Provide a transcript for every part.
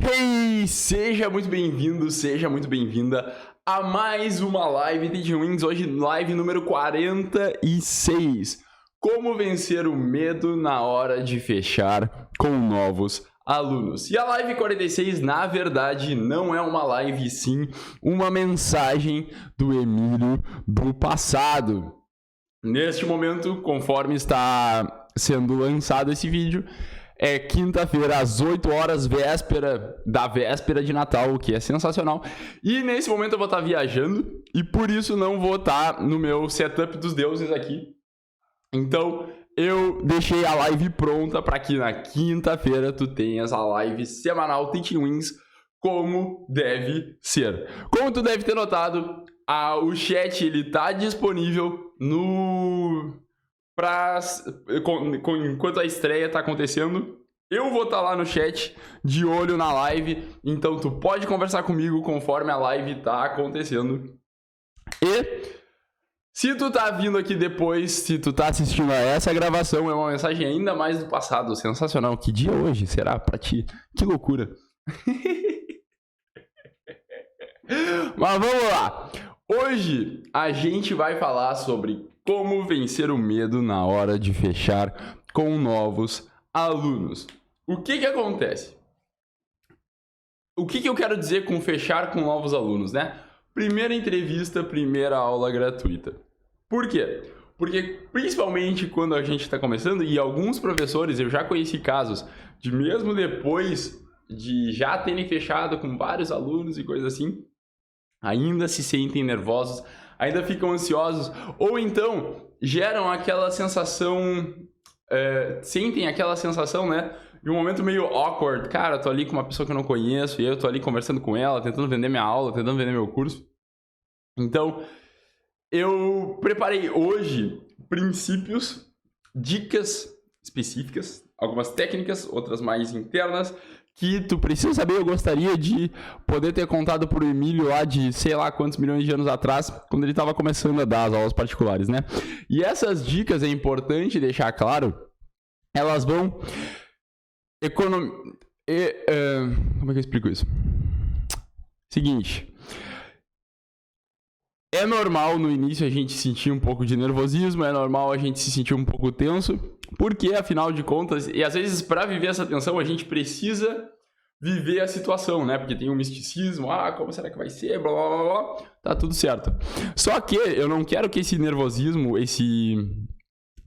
Hey, seja muito bem-vindo, seja muito bem-vinda a mais uma live Teaching Wings, hoje live número 46. Como vencer o medo na hora de fechar com novos alunos. E a live 46, na verdade, não é uma live, sim uma mensagem do Emílio do passado. Neste momento, conforme está sendo lançado esse vídeo, é quinta-feira, às 8 horas, véspera de Natal, o que é sensacional. E nesse momento eu vou estar viajando e por isso não vou estar no meu setup dos deuses aqui. Então eu deixei a live pronta para que na quinta-feira tu tenhas a live semanal Teaching Wings como deve ser. Como tu deve ter notado, o chat ele tá disponível enquanto a estreia está acontecendo. Eu vou estar lá no chat, de olho na live, então tu pode conversar comigo conforme a live está acontecendo. E se tu tá vindo aqui depois, se tu tá assistindo a essa gravação, é uma mensagem ainda mais do passado, sensacional. Que dia hoje será pra ti? Que loucura. Mas vamos lá. Hoje a gente vai falar sobre como vencer o medo na hora de fechar com novos alunos. O que acontece? O que eu quero dizer com fechar com novos alunos, né? Primeira entrevista, primeira aula gratuita. Por quê? Porque principalmente quando a gente está começando, e alguns professores, eu já conheci casos de mesmo depois de já terem fechado com vários alunos e coisas assim, ainda se sentem nervosos, ainda ficam ansiosos, ou então geram aquela sensação, sentem aquela sensação, né, de um momento meio awkward. Cara, eu tô ali com uma pessoa que eu não conheço, e eu tô ali conversando com ela, tentando vender minha aula, tentando vender meu curso. Então, eu preparei hoje princípios, dicas específicas, algumas técnicas, outras mais internas, que tu precisa saber. Eu gostaria de poder ter contado pro Emílio lá de sei lá quantos milhões de anos atrás, quando ele estava começé a dar as aulas particulares, né? E essas dicas, é importante deixar claro, elas vão como é que eu explico isso? Seguinte, é normal no início a gente sentir um pouco de nervosismo, é normal a gente se sentir um pouco tenso, porque afinal de contas, e às vezes para viver essa tensão a gente precisa viver a situação, né? Porque tem um misticismo, como será que vai ser, blá blá blá, tá tudo certo. Só que eu não quero que esse nervosismo,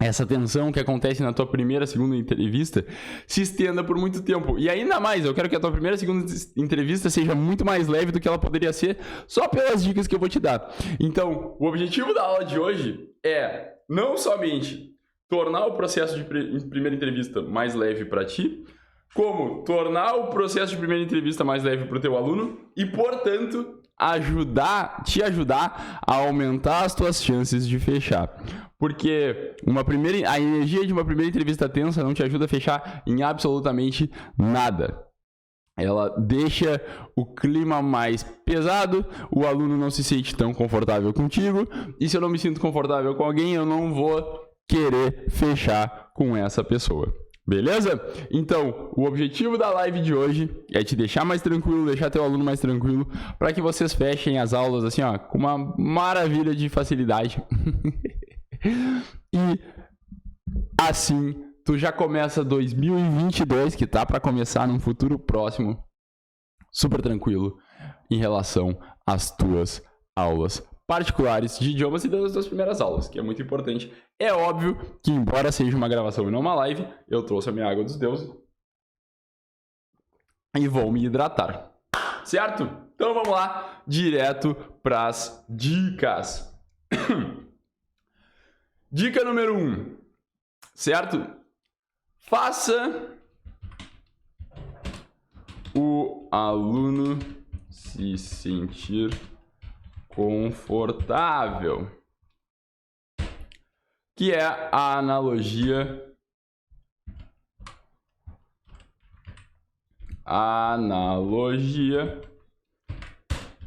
essa tensão que acontece na tua primeira, segunda entrevista se estenda por muito tempo. E ainda mais, eu quero que a tua primeira, segunda entrevista seja muito mais leve do que ela poderia ser, só pelas dicas que eu vou te dar. Então, o objetivo da aula de hoje é não somente tornar o processo de primeira entrevista mais leve para ti, como tornar o processo de primeira entrevista mais leve para o teu aluno e, portanto, te ajudar a aumentar as tuas chances de fechar. Porque a energia de uma primeira entrevista tensa não te ajuda a fechar em absolutamente nada. Ela deixa o clima mais pesado, o aluno não se sente tão confortável contigo, e se eu não me sinto confortável com alguém, eu não vou querer fechar com essa pessoa. Beleza? Então, o objetivo da live de hoje é te deixar mais tranquilo, deixar teu aluno mais tranquilo, para que vocês fechem as aulas assim, com uma maravilha de facilidade. E assim, tu já começa 2022, que tá para começar num futuro próximo, super tranquilo em relação às tuas aulas particulares de idiomas e das tuas primeiras aulas, que é muito importante. É óbvio que, embora seja uma gravação e não uma live, eu trouxe a minha água dos deuses e vou me hidratar, certo? Então vamos lá, direto pras dicas. Dica número 1, certo? Faça o aluno se sentir confortável, que é a analogia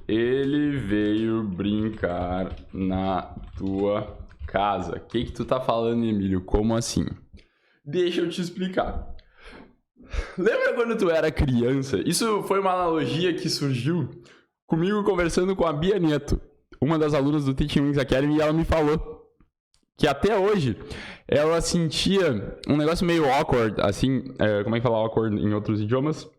ele veio brincar na tua casa. O que tu tá falando, Emílio? Como assim? Deixa eu te explicar. Lembra quando tu era criança? Isso foi uma analogia que surgiu comigo conversando com a Bia Neto, uma das alunas do Teaching Wings Academy, e ela me falou que até hoje ela sentia um negócio meio awkward, assim, como é que fala awkward em outros idiomas?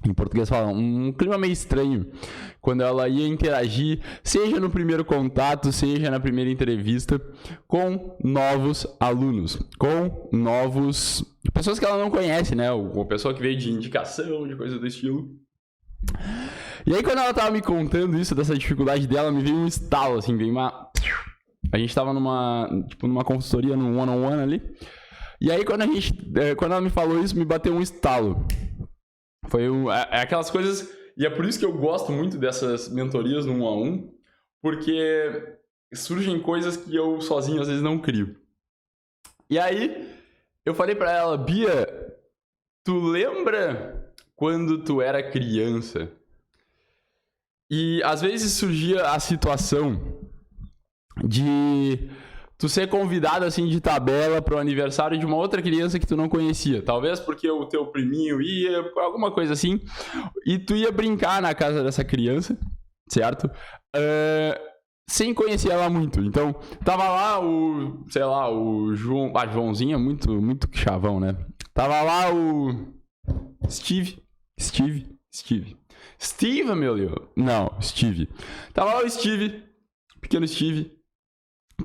Em português fala um clima meio estranho quando ela ia interagir, seja no primeiro contato, seja na primeira entrevista, com novos alunos, com novos... pessoas que ela não conhece, né? Uma pessoa que veio de indicação, de coisa do estilo. E aí quando ela tava me contando isso, dessa dificuldade dela, me veio um estalo, assim, veio uma... A gente tava numa consultoria, num one-on-one ali. E aí quando ela me falou isso, me bateu um estalo. Foi aquelas coisas... E é por isso que eu gosto muito dessas mentorias no 1-a-1, porque surgem coisas que eu sozinho às vezes não crio. E aí eu falei pra ela, Bia, tu lembra quando tu era criança? E às vezes surgia a situação de tu ser convidado assim de tabela pro aniversário de uma outra criança que tu não conhecia. Talvez porque o teu priminho ia, alguma coisa assim, e tu ia brincar na casa dessa criança, certo? Sem conhecer ela muito. Então, tava lá o João... Joãozinho é muito chavão, né? Tava lá o Steve, Emilio? Não, Steve. Tava lá o Steve, pequeno Steve,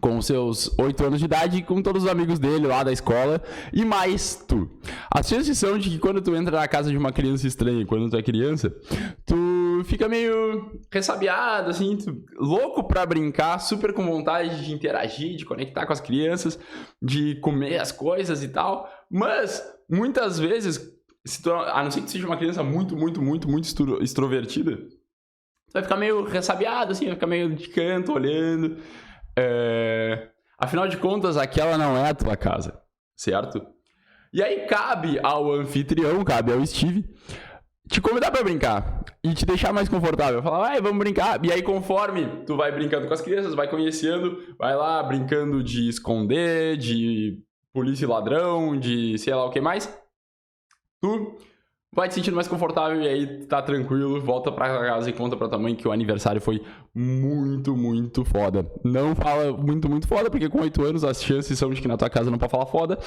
com seus 8 anos de idade, com todos os amigos dele lá da escola, e mais tu. As chances são de que quando tu entra na casa de uma criança estranha, quando tu é criança, tu fica meio ressabiado, assim, louco pra brincar, super com vontade de interagir, de conectar com as crianças, de comer as coisas e tal, mas muitas vezes, a não ser que seja uma criança muito extrovertida, tu vai ficar meio ressabiado, assim, vai ficar meio de canto, olhando... Afinal de contas, aquela não é a tua casa, certo? E aí cabe ao anfitrião, cabe ao Steve, te convidar pra brincar e te deixar mais confortável. Falar, vai, vamos brincar. E aí conforme tu vai brincando com as crianças, vai conhecendo, vai lá brincando de esconder, de polícia e ladrão, de sei lá o que mais, tu vai te sentindo mais confortável e aí tá tranquilo, volta pra casa e conta pra tua mãe que o aniversário foi muito foda. Não fala muito foda, porque com 8 anos as chances são de que na tua casa não pode falar foda.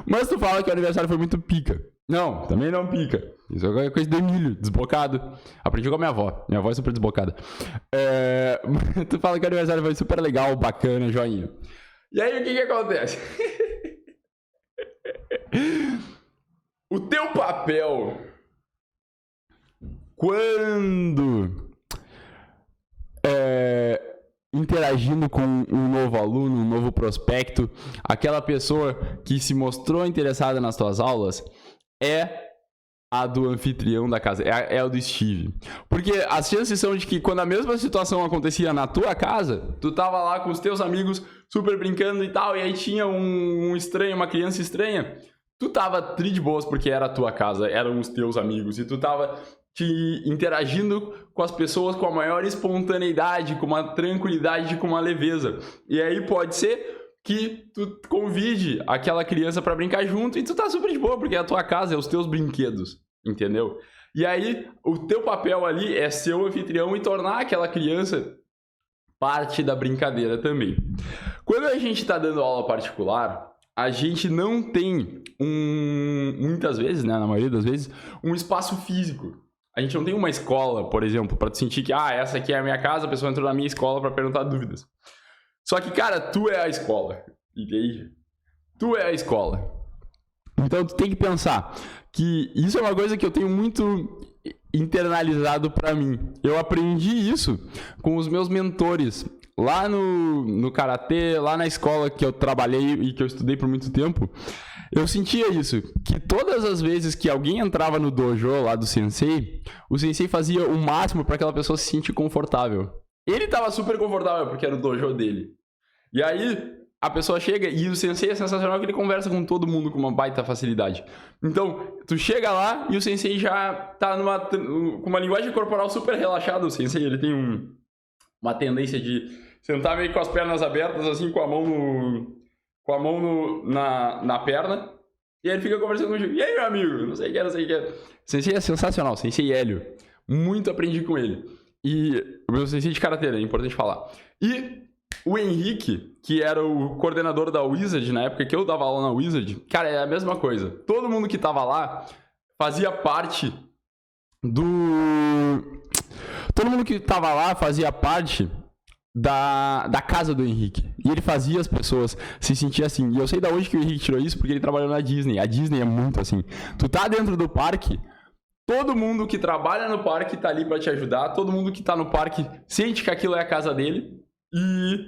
Mas tu fala que o aniversário foi muito pica. Não, também não pica. Isso é coisa do Emílio, desbocado. Aprendi com a minha avó. Minha avó é super desbocada. Tu fala que o aniversário foi super legal, bacana, joinha. E aí o que acontece? O teu papel quando interagindo com um novo aluno, um novo prospecto, aquela pessoa que se mostrou interessada nas tuas aulas, é a do anfitrião da casa, é a do Steve. Porque as chances são de que quando a mesma situação acontecia na tua casa, tu tava lá com os teus amigos super brincando e tal, e aí tinha um estranho, uma criança estranha, tu tava tri de boas porque era a tua casa, eram os teus amigos, e tu tava te interagindo com as pessoas com a maior espontaneidade, com uma tranquilidade, com uma leveza. E aí pode ser que tu convide aquela criança pra brincar junto e tu tá super de boa, porque é a tua casa, é os teus brinquedos, entendeu? E aí o teu papel ali é ser o anfitrião e tornar aquela criança parte da brincadeira também. Quando a gente tá dando aula particular, a gente não tem muitas vezes, né, na maioria das vezes, um espaço físico. A gente não tem uma escola, por exemplo, pra tu sentir que, essa aqui é a minha casa, a pessoa entrou na minha escola pra perguntar dúvidas. Só que, cara, tu é a escola, entende? Tu é a escola. Então, tu tem que pensar que isso é uma coisa que eu tenho muito internalizado pra mim. Eu aprendi isso com os meus mentores. Lá no Karatê, lá na escola que eu trabalhei e que eu estudei por muito tempo, eu sentia isso, que todas as vezes que alguém entrava no dojo lá do sensei, o sensei fazia o máximo para aquela pessoa se sentir confortável. Ele estava super confortável porque era o dojo dele. E aí a pessoa chega e o sensei é sensacional que ele conversa com todo mundo com uma baita facilidade. Então, tu chega lá e o sensei já tá com uma linguagem corporal super relaxada. O sensei, ele tem uma tendência de sentar meio com as pernas abertas, assim, com a mão com a mão na perna, e aí ele fica conversando contigo. E aí, meu amigo? Não sei o que, não sei o que. Sensei é sensacional, Sensei Hélio. Muito aprendi com ele. E o meu sensei de karatê, é importante falar. E o Henrique, que era o coordenador da Wizard, na época que eu dava aula na Wizard, cara, é a mesma coisa. Todo mundo que tava lá fazia parte Todo mundo que tava lá fazia parte da casa do Henrique. E ele fazia as pessoas se sentir assim. E eu sei da onde que o Henrique tirou isso, porque ele trabalhou na Disney. A Disney é muito assim. Tu tá dentro do parque, todo mundo que trabalha no parque tá ali pra te ajudar. Todo mundo que tá no parque sente que aquilo é a casa dele. E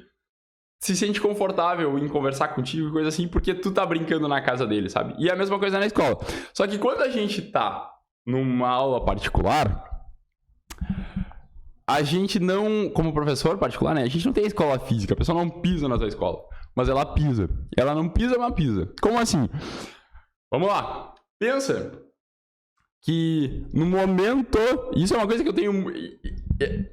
se sente confortável em conversar contigo e coisa assim, porque tu tá brincando na casa dele, sabe? E é a mesma coisa na escola. Só que quando a gente tá numa aula particular, a gente não, como professor particular, né? A gente não tem escola física, a pessoa não pisa na tua escola, mas ela pisa. Ela não pisa, mas pisa. Como assim? Vamos lá. Pensa que no momento... Isso é uma coisa que eu tenho...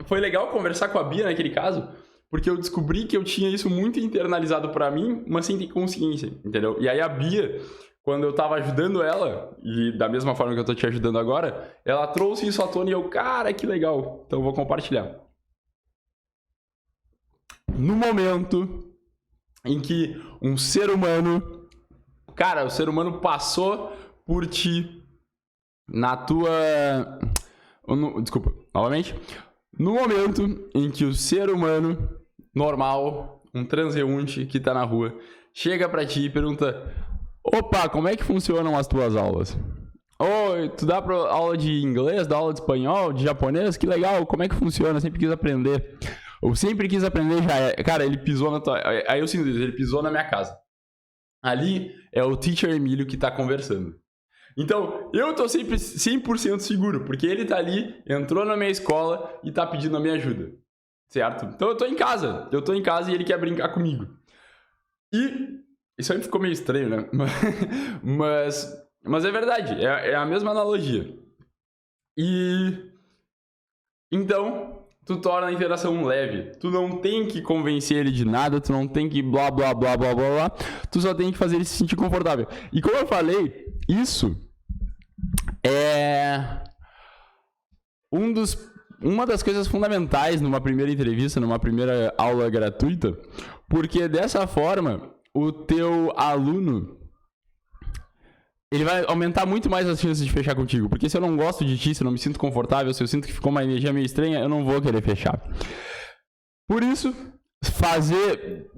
Foi legal conversar com a Bia naquele caso, porque eu descobri que eu tinha isso muito internalizado pra mim, mas sem ter consciência, entendeu? E aí a Bia, quando eu tava ajudando ela, e da mesma forma que eu tô te ajudando agora, ela trouxe isso à tona e eu, cara, que legal. Então eu vou compartilhar. No momento em que um ser humano... Cara, o ser humano passou por ti na tua... Desculpa, novamente. No momento em que o ser humano normal, um transeunte que tá na rua, chega pra ti e pergunta: opa, como é que funcionam as tuas aulas? Oi, tu dá aula de inglês, dá aula de espanhol, de japonês? Que legal, como é que funciona? Eu sempre quis aprender. Eu sempre quis aprender já. Cara, ele pisou na tua... Aí eu sinto isso, ele pisou na minha casa. Ali é o Teacher Emílio que tá conversando. Então, eu tô sempre 100% seguro, porque ele tá ali, entrou na minha escola e tá pedindo a minha ajuda. Certo? Então eu tô em casa e ele quer brincar comigo. E isso aí ficou meio estranho, né? Mas é verdade, é a mesma analogia. E então, tu torna a interação leve. Tu não tem que convencer ele de nada, tu não tem que blá blá blá blá blá blá. Tu só tem que fazer ele se sentir confortável. E como eu falei, isso é uma das coisas fundamentais numa primeira entrevista, numa primeira aula gratuita, porque dessa forma o teu aluno ele vai aumentar muito mais as chances de fechar contigo, porque se eu não gosto de ti, se eu não me sinto confortável, se eu sinto que ficou uma energia meio estranha, eu não vou querer fechar. Por isso,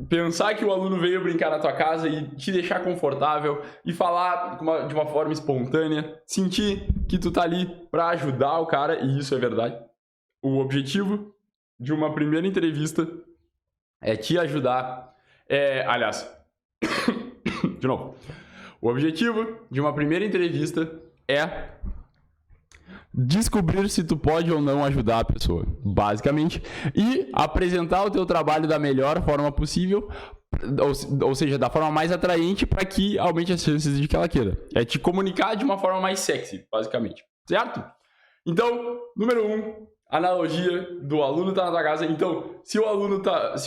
pensar que o aluno veio brincar na tua casa e te deixar confortável e falar de uma forma espontânea, sentir que tu tá ali pra ajudar o cara, e isso é verdade. O objetivo de uma primeira entrevista é te ajudar. Aliás, de novo. O objetivo de uma primeira entrevista é descobrir se tu pode ou não ajudar a pessoa, basicamente, e apresentar o teu trabalho da melhor forma possível, ou seja, da forma mais atraente para que aumente as chances de que ela queira. É te comunicar de uma forma mais sexy, basicamente, certo? Então, número 1, analogia do aluno tá na tua casa. Então, se o aluno tá...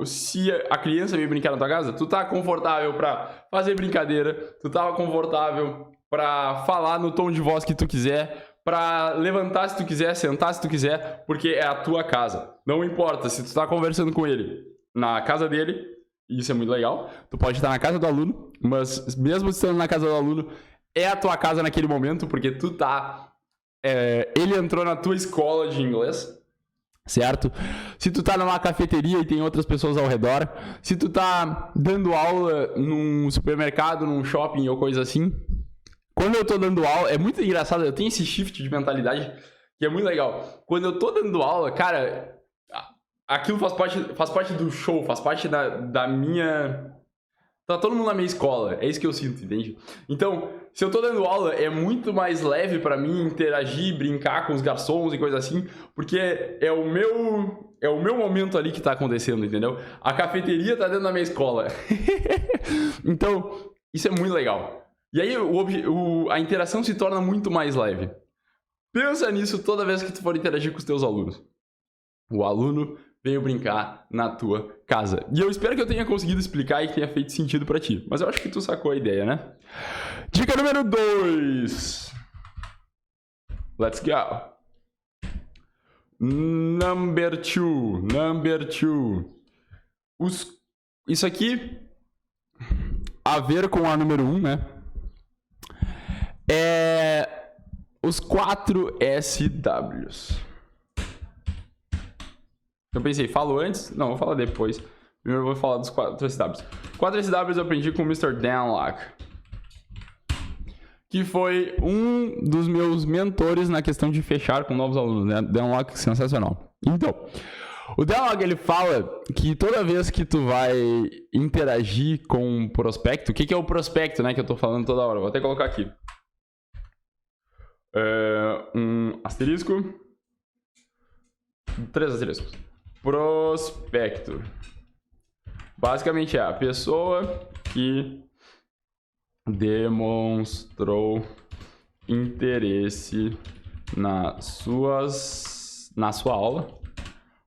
Se a criança vem brincar na tua casa, tu tá confortável pra fazer brincadeira, tu tá confortável pra falar no tom de voz que tu quiser, pra levantar se tu quiser, sentar se tu quiser, porque é a tua casa. Não importa se tu tá conversando com ele na casa dele, isso é muito legal, tu pode estar na casa do aluno, mas mesmo estando na casa do aluno, é a tua casa naquele momento, porque tu tá... ele entrou na tua escola de inglês, certo? Se tu tá numa cafeteria e tem outras pessoas ao redor, se tu tá dando aula num supermercado, num shopping ou coisa assim, quando eu tô dando aula, é muito engraçado, eu tenho esse shift de mentalidade que é muito legal. Quando eu tô dando aula, cara, aquilo faz parte do show, faz parte da minha... Tá todo mundo na minha escola, é isso que eu sinto, entende? Então, se eu tô dando aula, é muito mais leve pra mim interagir, brincar com os garçons e coisa assim, porque é o meu momento ali que tá acontecendo, entendeu? A cafeteria tá dentro da minha escola. Então, isso é muito legal. E aí, a interação se torna muito mais leve. Pensa nisso toda vez que tu for interagir com os teus alunos. O aluno veio brincar na tua casa. E eu espero que eu tenha conseguido explicar e que tenha feito sentido pra ti. Mas eu acho que tu sacou a ideia, né? Dica número 2. Let's go. Number 2. Isso aqui, a ver com a número 1, né? É os 4 SWs. Eu pensei, falo antes? Não, vou falar depois. Primeiro eu vou falar dos 4 SWs. 4 SWs eu aprendi com o Mr. Dan Lok, que foi um dos meus mentores na questão de fechar com novos alunos, né? Dan Lok, sensacional. Então, o Dan Lok, ele fala que toda vez que tu vai interagir com um prospecto, o que é o prospecto, né? Que eu tô falando toda hora. Vou até colocar aqui. Um asterisco. 3 asteriscos. Prospecto. Basicamente é a pessoa que demonstrou interesse na sua aula,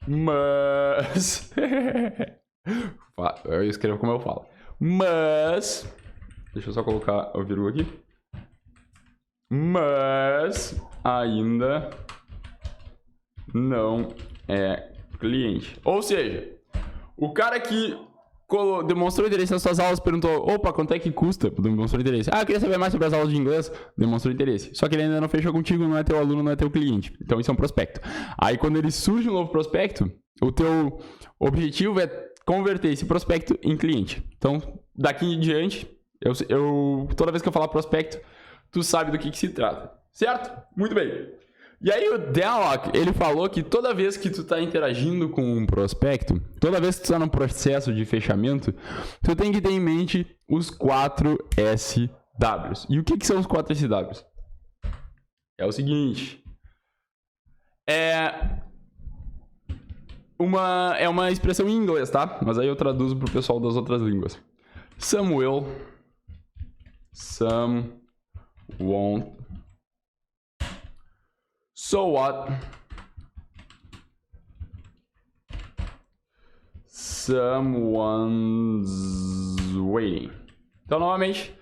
mas eu escrevo como eu falo. Mas deixa eu só colocar o vírgula aqui. Mas ainda não é cliente. Ou seja, o cara que demonstrou interesse nas suas aulas, perguntou, opa, quanto é que custa? Demonstrou interesse. Ah, eu queria saber mais sobre as aulas de inglês. Demonstrou interesse. Só que ele ainda não fechou contigo, não é teu aluno, não é teu cliente. Então isso é um prospecto. Aí quando ele surge um novo prospecto, o teu objetivo é converter esse prospecto em cliente. Então, daqui em diante, toda vez que eu falar prospecto, tu sabe do que se trata. Certo? Muito bem. E aí o Dan Lok, ele falou que toda vez que tu tá interagindo com um prospecto, toda vez que tu tá num processo de fechamento, tu tem que ter em mente os 4 SWs. E o que são os 4 SWs? É o seguinte. É uma expressão em inglês, tá? Mas aí eu traduzo pro pessoal das outras línguas. Some will, some won't, so what, someone's waiting. Então, novamente,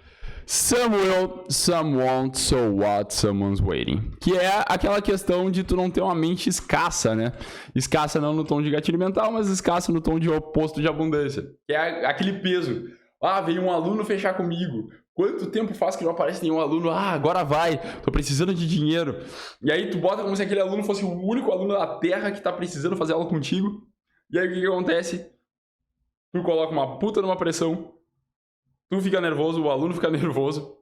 some will, some won't, so what, someone's waiting. Que é aquela questão de tu não ter uma mente escassa, né? Escassa não no tom de gatilho mental, mas escassa no tom de oposto de abundância. Que é aquele peso. Ah, veio um aluno fechar comigo. Quanto tempo faz que não aparece nenhum aluno? Ah, agora vai. Tô precisando de dinheiro. E aí tu bota como se aquele aluno fosse o único aluno da Terra que tá precisando fazer aula contigo. E aí o que acontece? Tu coloca uma puta numa pressão. Tu fica nervoso, o aluno fica nervoso.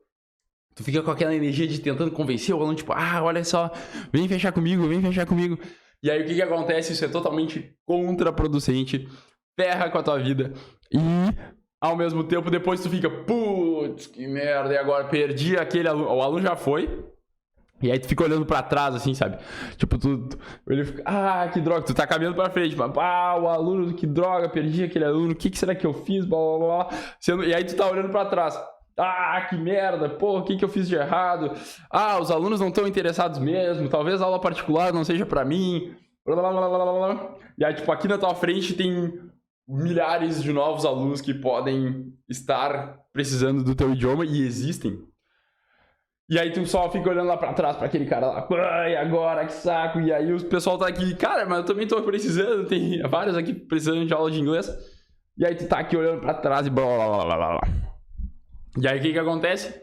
Tu fica com aquela energia de tentando convencer o aluno, tipo, ah, olha só, vem fechar comigo, vem fechar comigo. E aí o que acontece? Isso é totalmente contraproducente, ferra com a tua vida. E ao mesmo tempo, depois tu fica, putz, que merda, e agora perdi aquele aluno. O aluno já foi. E aí tu fica olhando pra trás, assim, sabe? Tipo, ele fica, ah, que droga, tu tá caminhando pra frente, mas, ah, o aluno, que droga, perdi aquele aluno, o que será que eu fiz, blá, blá, blá. E aí tu tá olhando pra trás, ah, que merda, pô, o que eu fiz de errado? Ah, os alunos não estão interessados mesmo, talvez a aula particular não seja pra mim, blá, blá, blá, blá, blá. E aí, tipo, aqui na tua frente tem milhares de novos alunos que podem estar precisando do teu idioma e existem. E aí tu só fica olhando lá pra trás pra aquele cara lá, ai, agora, que saco. E aí o pessoal tá aqui, cara, mas eu também tô precisando, tem vários aqui precisando de aula de inglês. E aí tu tá aqui olhando pra trás e blá, blá, blá, blá, blá. E aí o que acontece?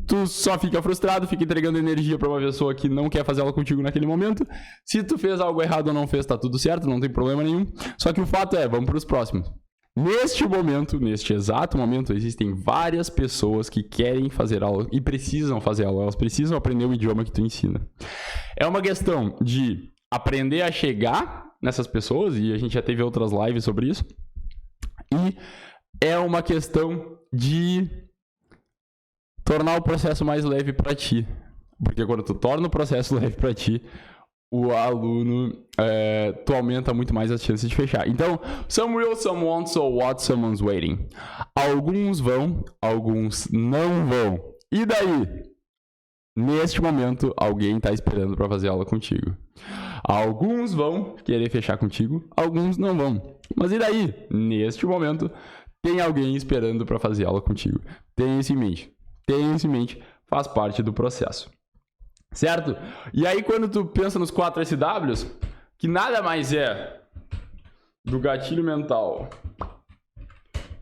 Tu só fica frustrado, fica entregando energia pra uma pessoa que não quer fazer aula contigo naquele momento. Se tu fez algo errado ou não fez, tá tudo certo, não tem problema nenhum. Só que o fato é, vamos pros próximos. Neste momento, neste exato momento, existem várias pessoas que querem fazer aula e precisam fazer aula, elas precisam aprender o idioma que tu ensina. É uma questão de aprender a chegar nessas pessoas, e a gente já teve outras lives sobre isso, e é uma questão de tornar o processo mais leve para ti, porque quando tu torna o processo leve para ti, o aluno, tu aumenta muito mais as chances de fechar. Então, some will, some won't, so what, someone's waiting. Alguns vão, alguns não vão. E daí? Neste momento, alguém está esperando para fazer aula contigo. Alguns vão querer fechar contigo, alguns não vão. Mas e daí? Neste momento, tem alguém esperando para fazer aula contigo. Tenha isso em mente. Tenha isso em mente. Faz parte do processo. Certo? E aí, quando tu pensa nos 4 SWs, que nada mais é do gatilho mental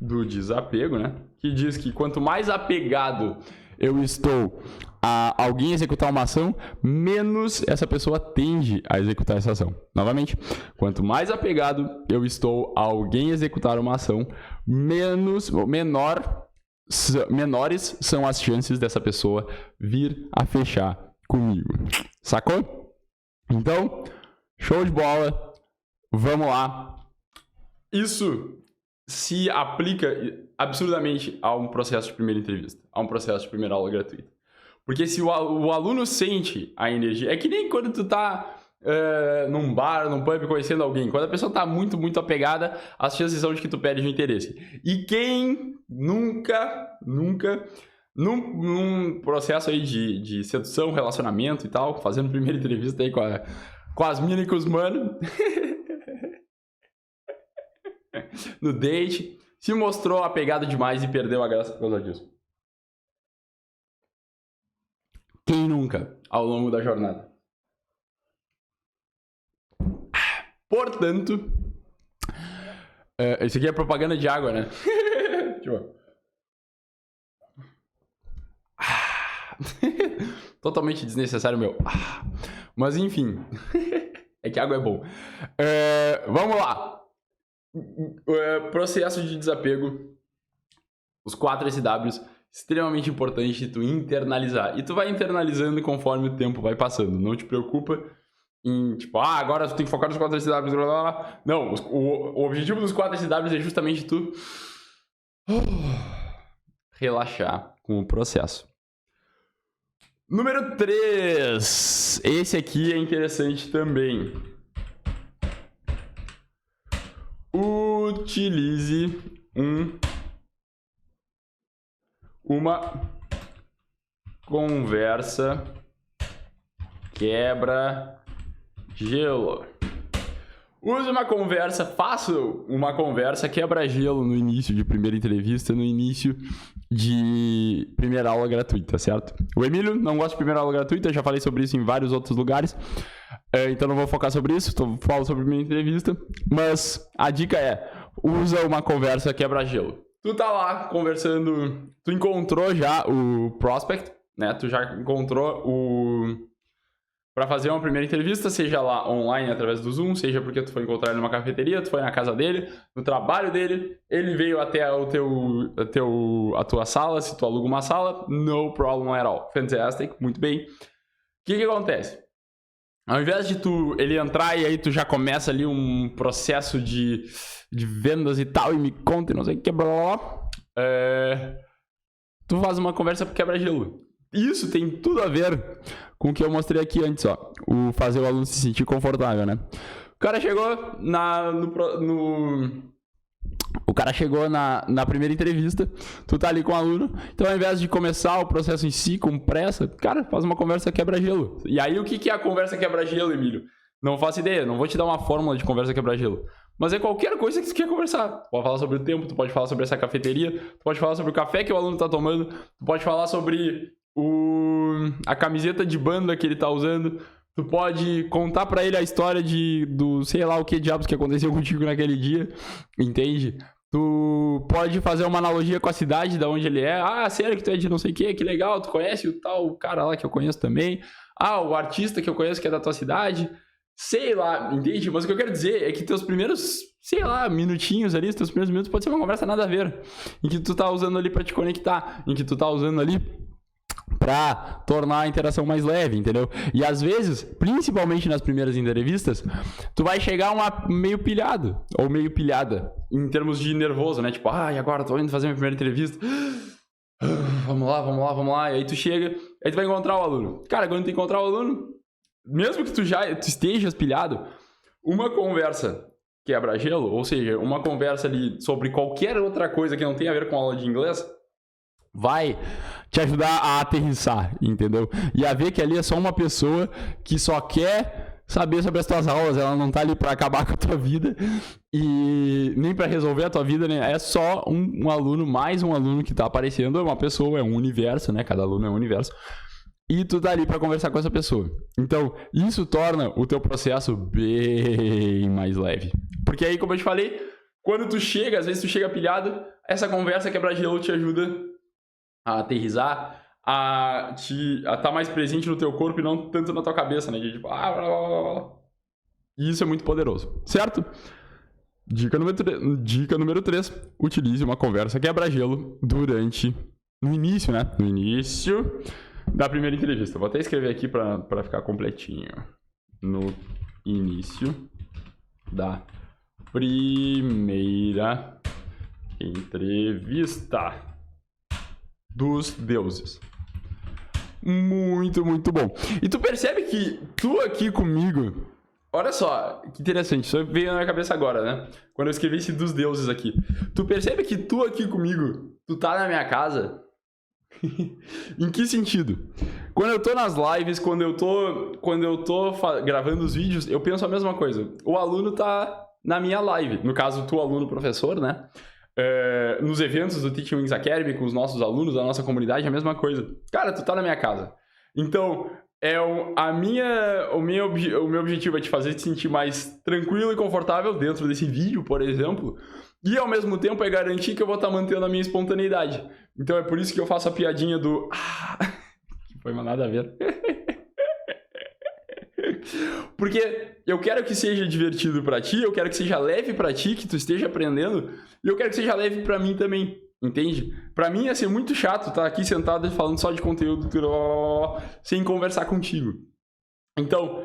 do desapego, né? Que diz que quanto mais apegado eu estou a alguém executar uma ação, menos essa pessoa tende a executar essa ação. Novamente, quanto mais apegado eu estou a alguém executar uma ação, menores são as chances dessa pessoa vir a fechar comigo. Sacou? Então, show de bola. Vamos lá. Isso se aplica absurdamente a um processo de primeira entrevista, a um processo de primeira aula gratuita. Porque se o aluno sente a energia, é que nem quando tu tá num bar, num pub, conhecendo alguém. Quando a pessoa tá muito, muito apegada, as chances são de que tu perde o interesse. E quem nunca, num processo aí de sedução, relacionamento e tal, fazendo primeira entrevista aí com as minas e com os manos, no date, se mostrou apegado demais e perdeu a graça por causa disso. Quem nunca, ao longo da jornada? Portanto, isso aqui é propaganda de água, né? Totalmente desnecessário, meu. Mas enfim, é que água é bom. Vamos lá. Processo de desapego, os 4 SWs, extremamente importante tu internalizar. E tu vai internalizando conforme o tempo vai passando. Não te preocupa em, tipo, agora tu tem que focar nos 4 SWs, blá, blá, blá. Não, o objetivo dos 4 SWs é justamente tu relaxar com o processo. Número 3. Esse aqui é interessante também. Utilize uma conversa quebra-gelo. Use uma conversa, faça uma conversa quebra-gelo no início de primeira entrevista, no início de primeira aula gratuita, certo? O Emílio não gosta de primeira aula gratuita, eu já falei sobre isso em vários outros lugares, então não vou focar sobre isso, falo sobre primeira entrevista, mas a dica é, usa uma conversa quebra-gelo. Tu tá lá conversando, tu encontrou já o prospect, né? Tu já encontrou para fazer uma primeira entrevista, seja lá online através do Zoom, seja porque tu foi encontrar ele numa cafeteria, tu foi na casa dele, no trabalho dele, ele veio até a tua sala, se tu aluga uma sala, no problem at all. Fantastic, muito bem. O que acontece? Ao invés de ele entrar e aí tu já começa ali um processo de vendas e tal, e me conta e não sei o que, blá blá blá, tu faz uma conversa quebra-gelo. Isso tem tudo a ver com o que eu mostrei aqui antes, ó. O fazer o aluno se sentir confortável, né? O cara chegou O cara chegou na primeira entrevista, tu tá ali com o aluno, então ao invés de começar o processo em si com pressa, cara, faz uma conversa quebra-gelo. E aí o que é a conversa quebra-gelo, Emílio? Não faço ideia, não vou te dar uma fórmula de conversa quebra-gelo. Mas é qualquer coisa que você quer conversar. Tu pode falar sobre o tempo, tu pode falar sobre essa cafeteria, tu pode falar sobre o café que o aluno tá tomando, tu pode falar sobre a camiseta de banda que ele tá usando, tu pode contar pra ele a história do sei lá o que diabos que aconteceu contigo naquele dia, entende? Tu pode fazer uma analogia com a cidade de onde ele é. Sério que tu é de não sei o que legal, tu conhece o tal cara lá que eu conheço também. O artista que eu conheço que é da tua cidade. Sei lá, entende? Mas o que eu quero dizer é que teus primeiros, sei lá, minutinhos ali, teus primeiros minutos pode ser uma conversa nada a ver. Em que tu tá usando ali pra te conectar, em que tu tá usando ali pra tornar a interação mais leve, entendeu? E às vezes, principalmente nas primeiras entrevistas, tu vai chegar meio pilhado, ou meio pilhada, em termos de nervoso, né? Tipo, e agora tô indo fazer minha primeira entrevista. Vamos lá. E aí tu chega, aí tu vai encontrar o aluno. Cara, quando tu encontrar o aluno, mesmo que tu estejas pilhado, uma conversa quebra-gelo, ou seja, uma conversa ali sobre qualquer outra coisa que não tenha a ver com a aula de inglês, vai te ajudar a aterrissar, entendeu? E a ver que ali é só uma pessoa que só quer saber sobre as tuas aulas, ela não tá ali pra acabar com a tua vida e nem pra resolver a tua vida, né? É só um aluno, mais um aluno que tá aparecendo, é uma pessoa, é um universo, né? Cada aluno é um universo. E tu tá ali pra conversar com essa pessoa. Então, isso torna o teu processo bem mais leve. Porque aí, como eu te falei, quando tu chega, às vezes tu chega pilhado, essa conversa quebra-gelo te ajuda a aterrissar, a estar mais presente no teu corpo e não tanto na tua cabeça, né? De tipo, blá, blá, blá. E isso é muito poderoso, certo? Dica número 3. Utilize uma conversa quebra-gelo no início, né? No início da primeira entrevista. Vou até escrever aqui para ficar completinho. No início da primeira entrevista dos deuses. Muito, muito bom. E tu percebe que tu aqui comigo... Olha só, que interessante. Isso veio na minha cabeça agora, né? Quando eu escrevi esse dos deuses aqui. Tu percebe que tu aqui comigo, tu tá na minha casa? Em que sentido? Quando eu tô nas lives, quando eu tô gravando os vídeos, eu penso a mesma coisa. O aluno tá na minha live. No caso, tu, aluno, professor, né? Nos eventos do Teaching Wings Academy, com os nossos alunos, a nossa comunidade, é a mesma coisa. Cara, tu tá na minha casa. Então, o meu objetivo é te fazer te sentir mais tranquilo e confortável dentro desse vídeo, por exemplo. E, ao mesmo tempo, é garantir que eu vou estar mantendo a minha espontaneidade. Então, é por isso que eu faço a piadinha do... que foi mais nada a ver. Porque eu quero que seja divertido pra ti, eu quero que seja leve pra ti, que tu esteja aprendendo, e eu quero que seja leve pra mim também, entende? Pra mim ia ser muito chato estar aqui sentado falando só de conteúdo sem conversar contigo. Então,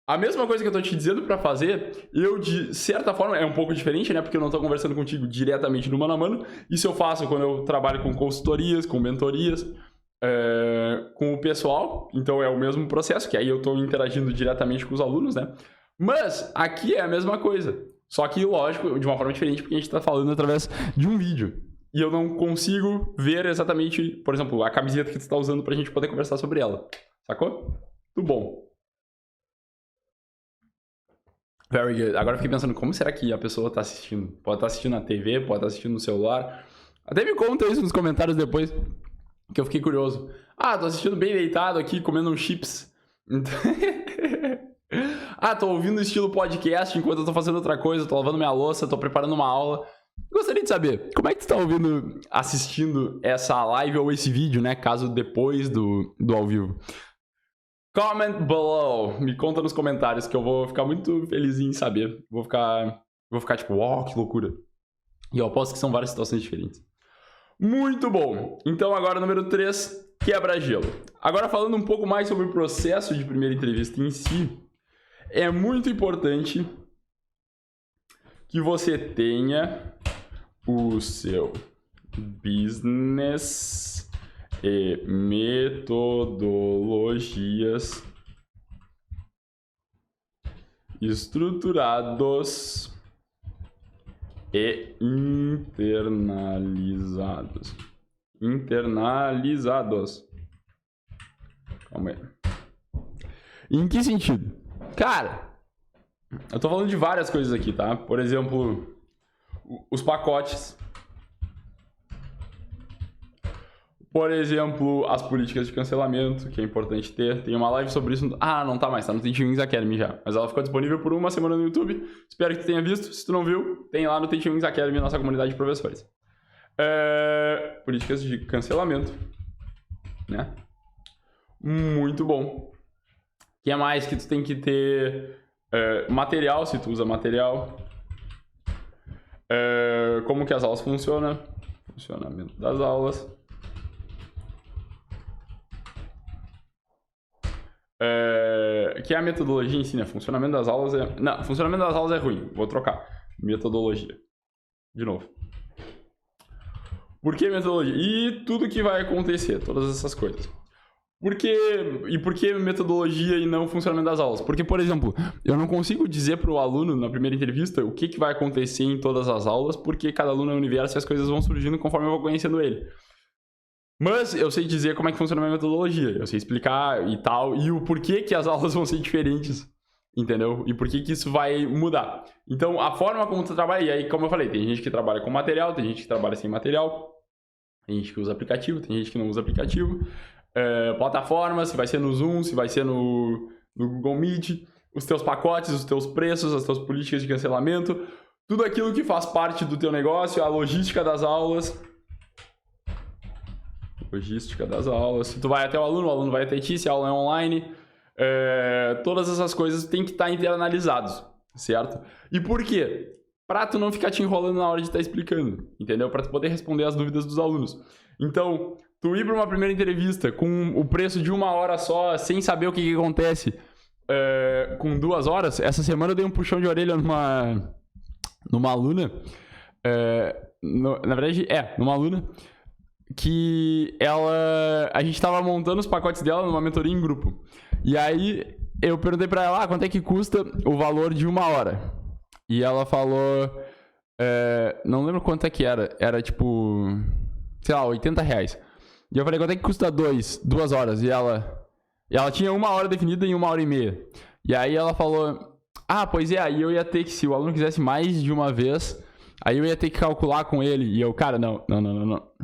a mesma coisa que eu tô te dizendo pra fazer, eu de certa forma, é um pouco diferente, né? Porque eu não tô conversando contigo diretamente no mano a mano. Isso eu faço quando eu trabalho com consultorias, com mentorias, com o pessoal. Então é o mesmo processo, que aí eu tô interagindo diretamente com os alunos, né? Mas aqui é a mesma coisa. Só que, lógico, de uma forma diferente, porque a gente tá falando através de um vídeo. E eu não consigo ver exatamente, por exemplo, a camiseta que tu tá usando pra gente poder conversar sobre ela. Sacou? Tudo bom. Very good. Agora eu fiquei pensando, como será que a pessoa tá assistindo? Pode estar assistindo na TV, pode estar assistindo no celular. Até me conta isso nos comentários depois, que eu fiquei curioso. Tô assistindo bem deitado aqui, comendo uns chips. Tô ouvindo estilo podcast enquanto eu tô fazendo outra coisa, tô lavando minha louça, tô preparando uma aula. Gostaria de saber, como é que tu tá assistindo essa live ou esse vídeo, né? Caso depois do ao vivo. Comment below. Me conta nos comentários que eu vou ficar muito feliz em saber. Vou ficar tipo, uau, que loucura. E eu aposto que são várias situações diferentes. Muito bom. Então agora número 3, quebra-gelo. Agora falando um pouco mais sobre o processo de primeira entrevista em si, é muito importante que você tenha o seu business e metodologias estruturados e internalizados. Calma aí. Em que sentido? Cara, eu tô falando de várias coisas aqui, tá? Por exemplo, os pacotes. Por exemplo, as políticas de cancelamento, que é importante ter. Tem uma live sobre isso. Não tá mais, tá no Teaching Wings Academy já. Mas ela ficou disponível por uma semana no YouTube. Espero que tu tenha visto. Se tu não viu, tem lá no Teaching Wings Academy, nossa comunidade de professores. Políticas de cancelamento, né? Muito bom. O que é mais que tu tem que ter? Material, se tu usa material. Como que as aulas funcionam. Funcionamento das aulas. Que é a metodologia em si, né? Funcionamento das aulas funcionamento das aulas é ruim. Vou trocar. Metodologia. De novo. Por que metodologia? E tudo que vai acontecer, todas essas coisas. Por que metodologia e não funcionamento das aulas? Porque, por exemplo, eu não consigo dizer para o aluno na primeira entrevista o que vai acontecer em todas as aulas, porque cada aluno é um universo e as coisas vão surgindo conforme eu vou conhecendo ele. Mas eu sei dizer como é que funciona a minha metodologia, eu sei explicar e tal, e o porquê que as aulas vão ser diferentes entendeu? E por que isso vai mudar. Então, a forma como tu trabalha, e aí, como eu falei, tem gente que trabalha com material, tem gente que trabalha sem material, tem gente que usa aplicativo, tem gente que não usa aplicativo, plataformas, se vai ser no Zoom, se vai ser no Google Meet, os teus pacotes, os teus preços, as tuas políticas de cancelamento, tudo aquilo que faz parte do teu negócio, a logística das aulas. Se tu vai até o aluno vai até ti, se a aula é online. Todas essas coisas tem que estar internalizados, certo? E por quê? Pra tu não ficar te enrolando na hora de estar explicando, entendeu? Pra tu poder responder as dúvidas dos alunos. Então, tu ir pra uma primeira entrevista com o preço de 1 hora só, sem saber o que acontece, com 2 horas. Essa semana eu dei um puxão de orelha numa aluna, na verdade, numa aluna, que a gente tava montando os pacotes dela numa mentoria em grupo. E aí eu perguntei pra ela, quanto é que custa o valor de 1 hora? E ela falou, não lembro quanto é que era tipo, sei lá, R$80. E eu falei, quanto é que custa 2 horas? E ela tinha 1 hora definida em 1h30. E aí ela falou, pois aí eu ia ter que, se o aluno quisesse mais de uma vez, aí eu ia ter que calcular com ele. E eu, cara, não.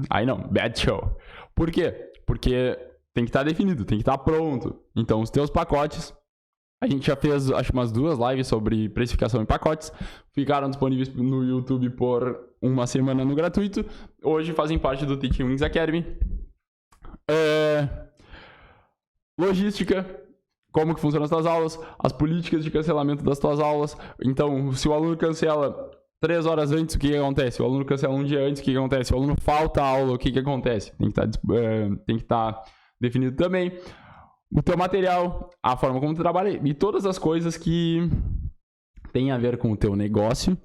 Aí não, bad show. Por quê? Porque tem que estar definido, tem que estar pronto. Então, os teus pacotes, a gente já fez, acho, umas 2 lives sobre precificação em pacotes. Ficaram disponíveis no YouTube por 1 semana no gratuito. Hoje fazem parte do Teaching Wings Academy. Logística. Como que funcionam as tuas aulas, as políticas de cancelamento das tuas aulas. Então, se o aluno cancela 3 horas antes, o que acontece? O aluno cancela um dia antes, o que acontece? O aluno falta a aula, o que acontece? Tem que estar definido também. O teu material, a forma como tu trabalha e todas as coisas que tem a ver com o teu negócio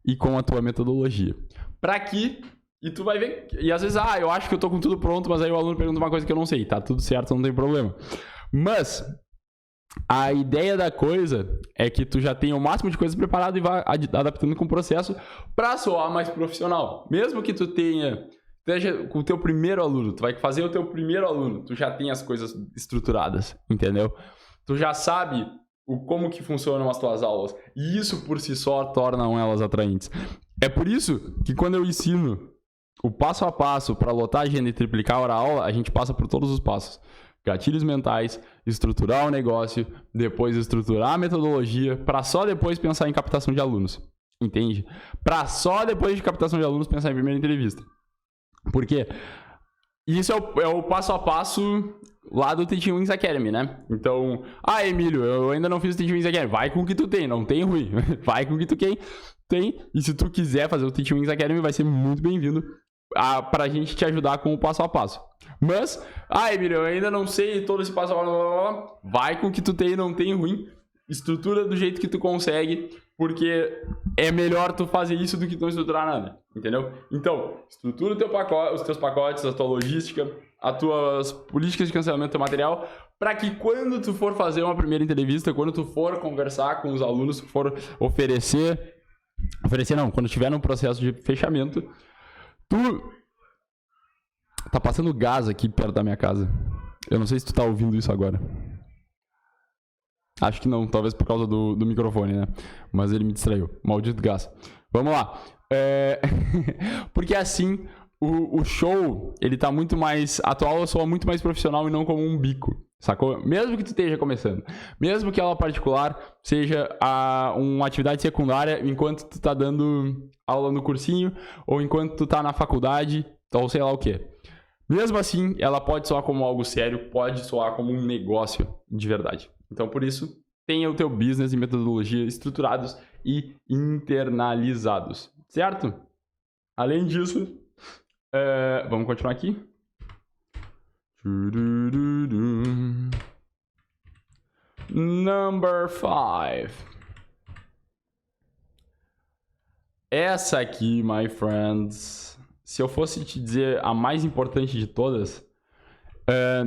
e com a tua metodologia. Pra que... E tu vai ver... E às vezes, eu acho que eu tô com tudo pronto, mas aí o aluno pergunta uma coisa que eu não sei. Tá tudo certo, não tem problema. Mas... a ideia da coisa é que tu já tenha o máximo de coisas preparado e vá adaptando com o processo para soar mais profissional. Mesmo que tu esteja com o teu primeiro aluno, tu vai fazer o teu primeiro aluno, tu já tem as coisas estruturadas, entendeu? Tu já sabe como que funcionam as tuas aulas e isso por si só tornam elas atraentes. É por isso que quando eu ensino o passo a passo para lotar a agenda e triplicar a hora-aula, a gente passa por todos os passos. Gatilhos mentais, estruturar o negócio, depois estruturar a metodologia, para só depois pensar em captação de alunos. Entende? Para só depois de captação de alunos pensar em primeira entrevista. Por quê? Isso é o passo a passo lá do Teaching Wings Academy, né? Então, Emílio, eu ainda não fiz o Teaching Wings Academy. Vai com o que tu tem, não tem ruim. Vai com o que tu tem. E se tu quiser fazer o Teaching Wings Academy, vai ser muito bem-vindo pra gente te ajudar com o passo a passo. Mas, Emílio, eu ainda não sei todo esse passo a passo. Vai com o que tu tem, não tem ruim. Estrutura do jeito que tu consegue, porque é melhor tu fazer isso do que não estruturar nada, entendeu? Então, estrutura os teus pacotes, a tua logística, as tuas políticas de cancelamento do teu material, para que quando tu for fazer uma primeira entrevista, quando tu for conversar com os alunos, tu for quando tiver no processo de fechamento, tá passando gás aqui perto da minha casa. Eu não sei se tu tá ouvindo isso agora. Acho que não, talvez por causa do microfone, né? Mas ele me distraiu. Maldito gás. Vamos lá. Porque assim, o show, ele tá muito mais... A tua aula soa muito mais profissional e não como um bico, sacou? Mesmo que tu esteja começando. Mesmo que a aula particular seja uma atividade secundária enquanto tu tá dando aula no cursinho ou enquanto tu tá na faculdade, ou sei lá o quê. Mesmo assim, ela pode soar como algo sério, pode soar como um negócio de verdade. Então, por isso, tenha o teu business e metodologia estruturados e internalizados, certo? Além disso, vamos continuar aqui. Number 5. Essa aqui, my friends, se eu fosse te dizer a mais importante de todas,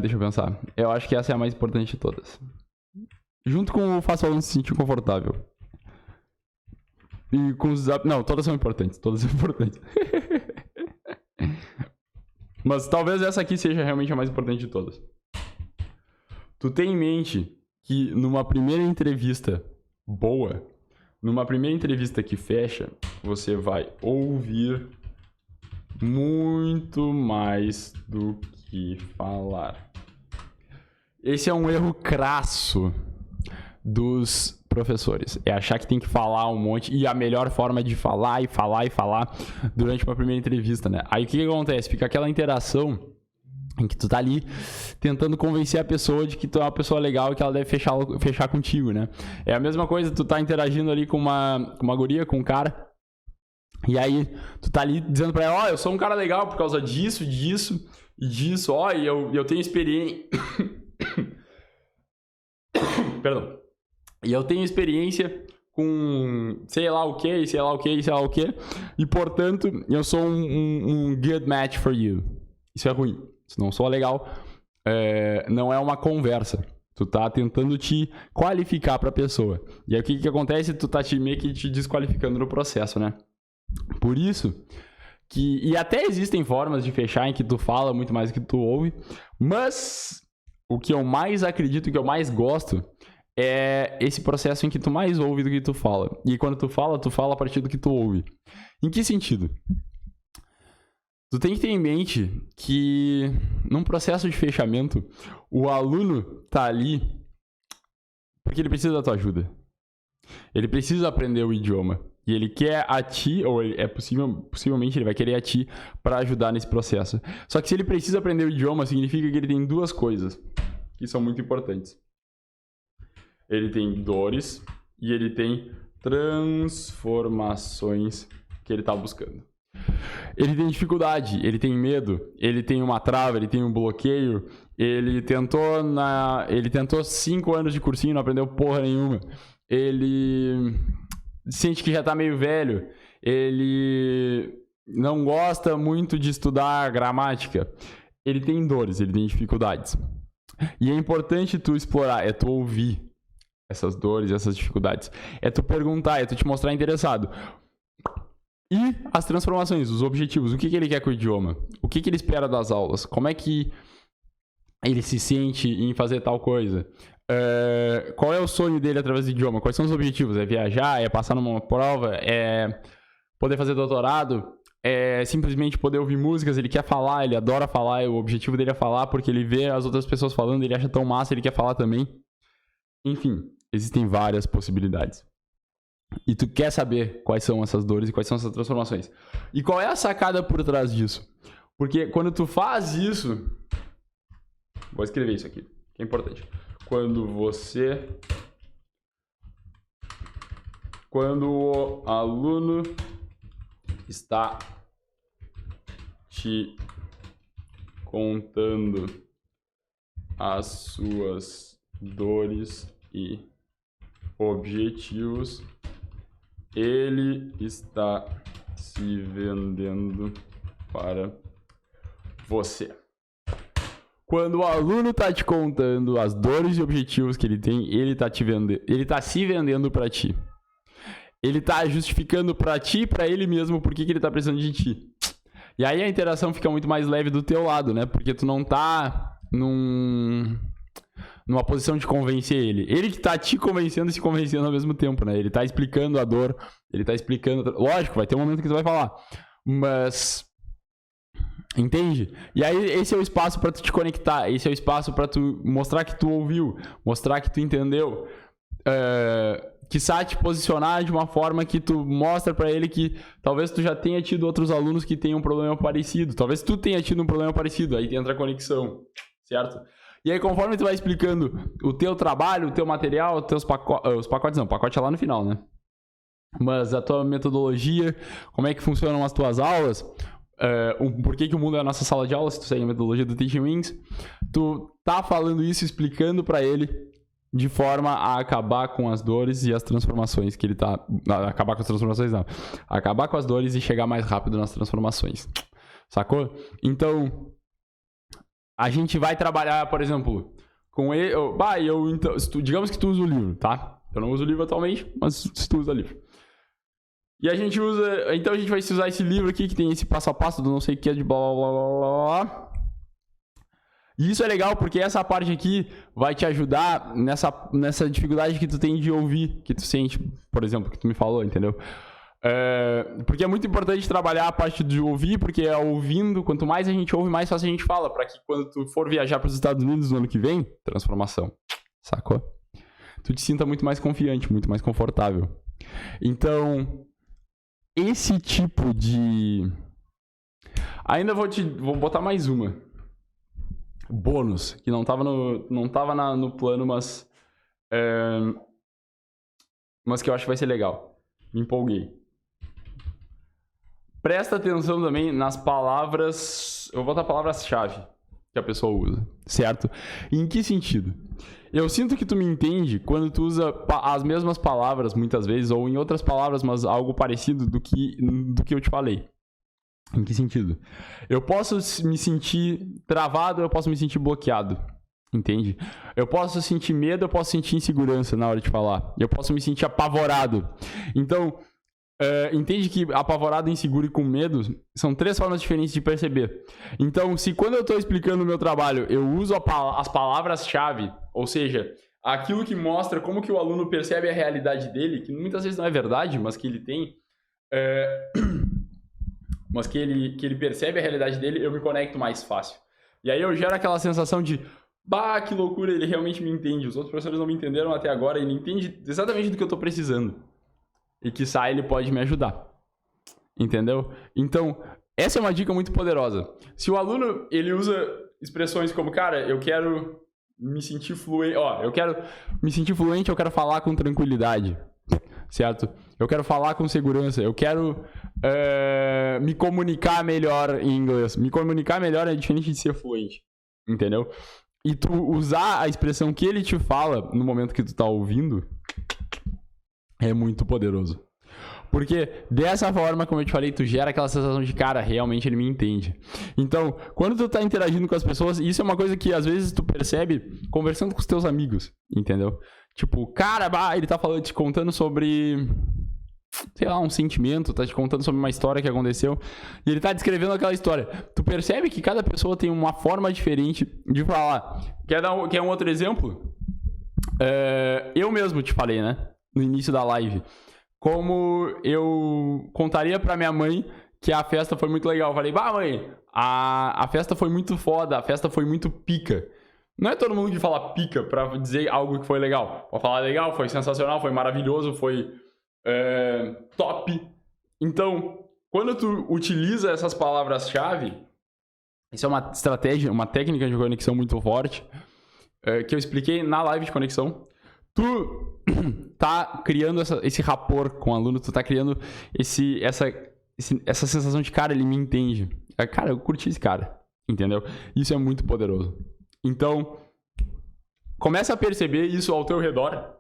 deixa eu pensar. Eu acho que essa é a mais importante de todas. Junto com o faça o aluno se sentir confortável. E com os... Não, todas são importantes. Todas são importantes. Mas talvez essa aqui seja realmente a mais importante de todas. Tu tem em mente que numa primeira entrevista boa, numa primeira entrevista que fecha, você vai ouvir muito mais do que falar. Esse é um erro crasso dos professores. É achar que tem que falar um monte e a melhor forma de falar e falar e falar durante uma primeira entrevista, né? Aí o que acontece? Fica aquela interação em que tu tá ali tentando convencer a pessoa de que tu é uma pessoa legal e que ela deve fechar contigo, né? É a mesma coisa, tu tá interagindo ali com uma guria, com um cara, e aí tu tá ali dizendo pra ela, eu sou um cara legal por causa disso, disso e disso, e eu tenho experiência... Perdão. E eu tenho experiência com sei lá o que, e portanto eu sou um good match for you. Isso é ruim. Se não soa legal, não é uma conversa. Tu tá tentando te qualificar pra pessoa. E aí o que acontece? Tu tá meio que te desqualificando no processo, né? Por isso que... E até existem formas de fechar em que tu fala muito mais do que tu ouve, mas o que eu mais acredito, o que eu mais gosto é esse processo em que tu mais ouve do que tu fala. E quando tu fala a partir do que tu ouve. Em que sentido? Tu tem que ter em mente que num processo de fechamento, o aluno tá ali porque ele precisa da tua ajuda. Ele precisa aprender o idioma. E ele quer a ti, ou possivelmente ele vai querer a ti para ajudar nesse processo. Só que se ele precisa aprender o idioma, significa que ele tem duas coisas que são muito importantes. Ele tem dores e ele tem transformações que ele tá buscando. Ele tem dificuldade, ele tem medo, ele tem uma trava, ele tem um bloqueio, ele tentou 5 anos de cursinho, não aprendeu porra nenhuma. Ele sente que já tá meio velho, ele não gosta muito de estudar gramática. Ele tem dores, ele tem dificuldades. E é importante tu explorar, tu ouvir essas dores, essas dificuldades. É tu perguntar, é tu te mostrar interessado. E as transformações, os objetivos, o que ele quer com o idioma? O que ele espera das aulas? Como é que ele se sente em fazer tal coisa? Qual é o sonho dele através do idioma? Quais são os objetivos? É viajar? É passar numa prova? É poder fazer doutorado? É simplesmente poder ouvir músicas? Ele quer falar, ele adora falar, o objetivo dele é falar porque ele vê as outras pessoas falando, ele acha tão massa, ele quer falar também. Enfim, existem várias possibilidades. E tu quer saber quais são essas dores e quais são essas transformações. E qual é a sacada por trás disso? Porque quando tu faz isso... Vou escrever isso aqui, que é importante. Quando o aluno está te contando as suas dores e objetivos, ele está se vendendo para você. Quando o aluno está te contando as dores e objetivos que ele tem, ele está se vendendo para ti. Ele está justificando para ti e para ele mesmo por que ele está precisando de ti. E aí a interação fica muito mais leve do teu lado, né? Porque tu não tá numa posição de convencer ele. Ele que tá te convencendo e se convencendo ao mesmo tempo, né? Ele tá explicando a dor, ele tá explicando... Lógico, vai ter um momento que tu vai falar, mas... Entende? E aí esse é o espaço pra tu te conectar, esse é o espaço pra tu mostrar que tu ouviu, mostrar que tu entendeu, quiçá te posicionar de uma forma que tu mostra pra ele que talvez tu já tenha tido outros alunos que tenham um problema parecido, talvez tu tenha tido um problema parecido, aí entra a conexão, certo? E aí conforme tu vai explicando o teu trabalho, o teu material, os pacotes não, o pacote é lá no final, né? Mas a tua metodologia, como é que funcionam as tuas aulas, por que o mundo é a nossa sala de aula, se tu segue a metodologia do Teaching Wings, tu tá falando isso, explicando pra ele de forma a acabar com as dores e as transformações que ele tá... Acabar com as transformações não. Acabar com as dores e chegar mais rápido nas transformações. Sacou? Então, a gente vai trabalhar, por exemplo, com ele... então, digamos que tu usa o livro, tá? Eu não uso o livro atualmente, mas se tu usa o livro. E a gente usa... Então a gente vai usar esse livro aqui, que tem esse passo a passo do não sei o que, de blá blá blá blá blá. E isso é legal porque essa parte aqui vai te ajudar nessa dificuldade que tu tem de ouvir, que tu sente, por exemplo, que tu me falou, entendeu? Porque é muito importante trabalhar a parte de ouvir, porque é ouvindo, quanto mais a gente ouve, mais fácil a gente fala, para que quando tu for viajar para os Estados Unidos no ano que vem, transformação, sacou? Tu te sinta muito mais confiante, muito mais confortável. Então, esse tipo de... Ainda vou botar mais uma. Bônus, que não tava no plano, mas que eu acho que vai ser legal. Me empolguei. Presta atenção também nas palavras... Eu vou botar palavras-chave que a pessoa usa, certo? Em que sentido? Eu sinto que tu me entende quando tu usa as mesmas palavras muitas vezes, ou em outras palavras, mas algo parecido do que eu te falei. Em que sentido? Eu posso me sentir travado, eu posso me sentir bloqueado. Entende? Eu posso sentir medo, eu posso sentir insegurança na hora de falar. Eu posso me sentir apavorado. Então, entende que apavorado, inseguro e com medo são 3 formas diferentes de perceber. Então, se quando eu estou explicando o meu trabalho, eu uso as palavras-chave, ou seja, aquilo que mostra como que o aluno percebe a realidade dele, que muitas vezes não é verdade, mas que ele tem... mas que ele percebe a realidade dele, eu me conecto mais fácil. E aí eu gero aquela sensação de, bah, que loucura, ele realmente me entende. Os outros professores não me entenderam até agora, ele entende exatamente do que eu estou precisando. E que ele pode me ajudar. Entendeu? Então, essa é uma dica muito poderosa. Se o aluno, ele usa expressões como, cara, eu quero me sentir fluente, eu quero me sentir fluente, eu quero falar com tranquilidade. Certo? Eu quero falar com segurança, eu quero me comunicar melhor em inglês. Me comunicar melhor é diferente de ser fluente, entendeu? E tu usar a expressão que ele te fala no momento que tu tá ouvindo é muito poderoso. Porque dessa forma, como eu te falei, tu gera aquela sensação de, cara, realmente ele me entende. Então, quando tu tá interagindo com as pessoas, isso é uma coisa que às vezes tu percebe conversando com os teus amigos, entendeu? Tipo, cara, ele tá te contando sobre, sei lá, um sentimento, tá te contando sobre uma história que aconteceu, e ele tá descrevendo aquela história. Tu percebe que cada pessoa tem uma forma diferente de falar. Quer um outro exemplo? Eu mesmo te falei, né? No início da live. Como eu contaria pra minha mãe que a festa foi muito legal. Eu falei, mãe, a festa foi muito foda, a festa foi muito pica. Não é todo mundo que fala pica pra dizer algo que foi legal. Pra falar legal, foi sensacional, foi maravilhoso, foi top. Então, quando tu utiliza essas palavras-chave, isso é uma estratégia, uma técnica de conexão muito forte, que eu expliquei na live de conexão. Tu tá criando esse rapport com o aluno, tu tá criando essa sensação de, cara, ele me entende. Cara, eu curti esse cara, entendeu? Isso é muito poderoso. Então, começa a perceber isso ao teu redor.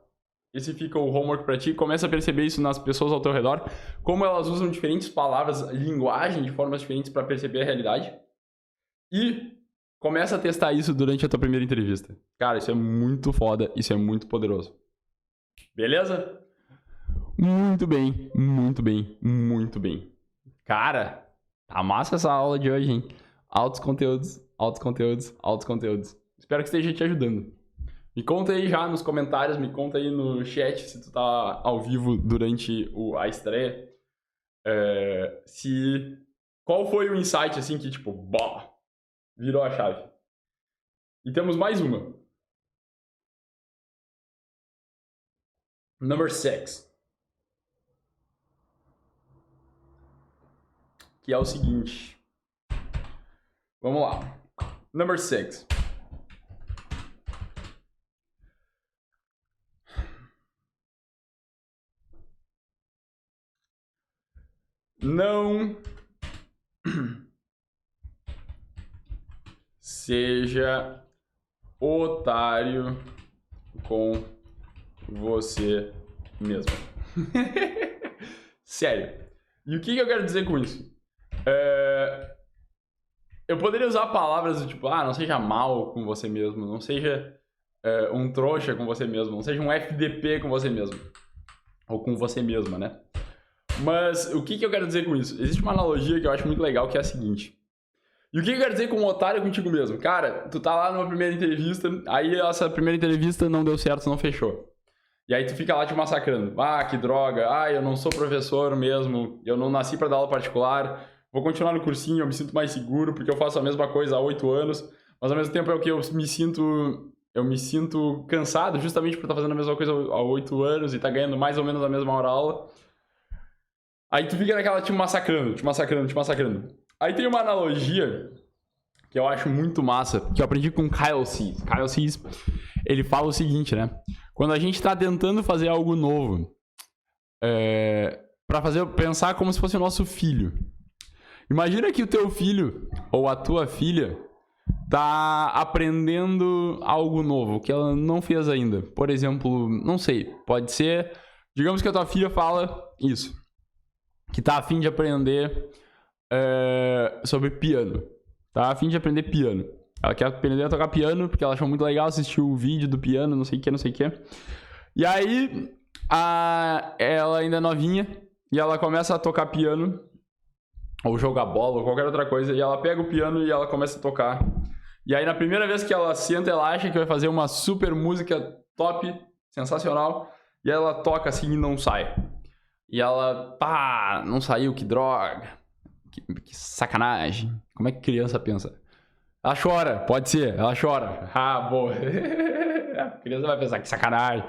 Esse fica o homework pra ti. Começa a perceber isso nas pessoas ao teu redor. Como elas usam diferentes palavras, linguagem de formas diferentes pra perceber a realidade. E começa a testar isso durante a tua primeira entrevista. Cara, isso é muito foda. Isso é muito poderoso. Beleza? Muito bem, muito bem, muito bem. Cara, tá massa essa aula de hoje, hein? Altos conteúdos, altos conteúdos, altos conteúdos. Espero que esteja te ajudando. Me conta aí já nos comentários, me conta aí no chat se tu tá ao vivo durante a estreia. Qual foi o insight, assim, que tipo, virou a chave. E temos mais uma. Number 6. Que é o seguinte. Vamos lá. Number 6. Não seja otário com você mesmo. Sério. E o que eu quero dizer com isso? Eu poderia usar palavras do tipo, não seja mal com você mesmo, não seja um trouxa com você mesmo, não seja um FDP com você mesmo. Ou com você mesma, né? Mas o que eu quero dizer com isso? Existe uma analogia que eu acho muito legal, que é a seguinte. E o que eu quero dizer com um otário contigo mesmo? Cara, tu tá lá numa primeira entrevista, aí essa primeira entrevista não deu certo, não fechou. E aí tu fica lá te massacrando. Ah, que droga. Ah, eu não sou professor mesmo. Eu não nasci pra dar aula particular. Vou continuar no cursinho, eu me sinto mais seguro porque eu faço a mesma coisa há 8 anos. Mas ao mesmo tempo é o que eu me sinto cansado justamente por estar fazendo a mesma coisa há 8 anos e tá ganhando mais ou menos a mesma hora aula. Aí tu fica naquela te massacrando. Aí tem uma analogia que eu acho muito massa, que eu aprendi com Kyle Cease. Kyle Cease, ele fala o seguinte, né? Quando a gente tá tentando fazer algo novo, pensar como se fosse o nosso filho. Imagina que o teu filho ou a tua filha tá aprendendo algo novo, que ela não fez ainda. Por exemplo, não sei, pode ser... Digamos que a tua filha fala isso, que tá a fim de aprender sobre piano. Tá a fim de aprender piano. Ela quer aprender a tocar piano porque ela achou muito legal, assistiu o vídeo do piano, não sei o que. E aí, ela ainda é novinha e ela começa a tocar piano, ou jogar bola, ou qualquer outra coisa, e ela pega o piano e ela começa a tocar. E aí, na primeira vez que ela senta, ela acha que vai fazer uma super música top, sensacional, e ela toca assim e não sai. E ela, não saiu, que droga, que sacanagem. Como é que criança pensa? Ela chora, pode ser, ela chora. Boa. A criança vai pensar, que sacanagem. A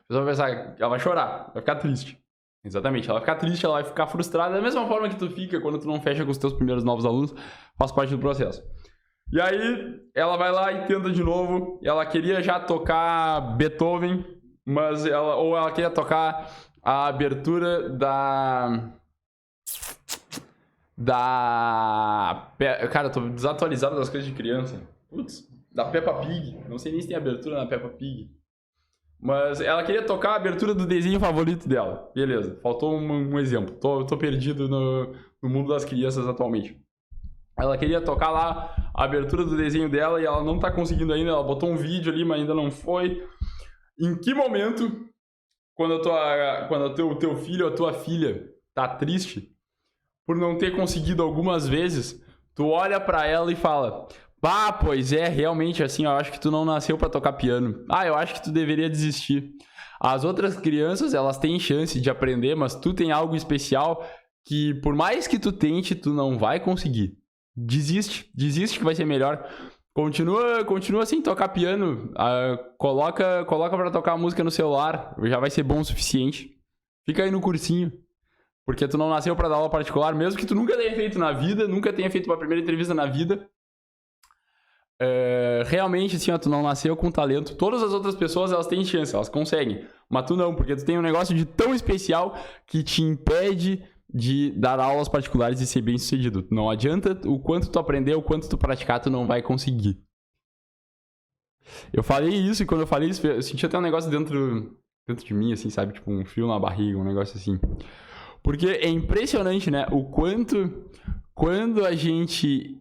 pessoa vai pensar, ela vai chorar, vai ficar triste. Exatamente, ela vai ficar triste, ela vai ficar frustrada. Da mesma forma que tu fica quando tu não fecha com os teus primeiros novos alunos, faz parte do processo. E aí, ela vai lá e tenta de novo. E ela queria já tocar Beethoven, mas ela queria tocar a abertura Cara, eu tô desatualizado das coisas de criança. Putz, da Peppa Pig. Não sei nem se tem abertura na Peppa Pig. Mas ela queria tocar a abertura do desenho favorito dela. Beleza, faltou um exemplo. Tô perdido no mundo das crianças atualmente. Ela queria tocar lá a abertura do desenho dela e ela não tá conseguindo ainda. Ela botou um vídeo ali, mas ainda não foi. Em que momento, quando o teu filho ou a tua filha tá triste por não ter conseguido algumas vezes, tu olha pra ela e fala: pois é, realmente assim, eu acho que tu não nasceu pra tocar piano. Eu acho que tu deveria desistir. As outras crianças, elas têm chance de aprender, mas tu tem algo especial que por mais que tu tente, tu não vai conseguir. Desiste que vai ser melhor. Continua sem tocar piano. Coloca pra tocar a música no celular, já vai ser bom o suficiente. Fica aí no cursinho. Porque tu não nasceu pra dar aula particular, mesmo que tu nunca tenha feito na vida, nunca tenha feito uma primeira entrevista na vida. Realmente, assim, tu não nasceu com talento. Todas as outras pessoas, elas têm chance, elas conseguem. Mas tu não, porque tu tem um negócio de tão especial que te impede de dar aulas particulares e ser bem sucedido. Não adianta o quanto tu aprender, o quanto tu praticar, tu não vai conseguir. Eu falei isso e quando eu falei isso, eu senti até um negócio dentro de mim, assim, sabe? Tipo um frio na barriga, um negócio assim. Porque é impressionante, né? O quanto, quando a gente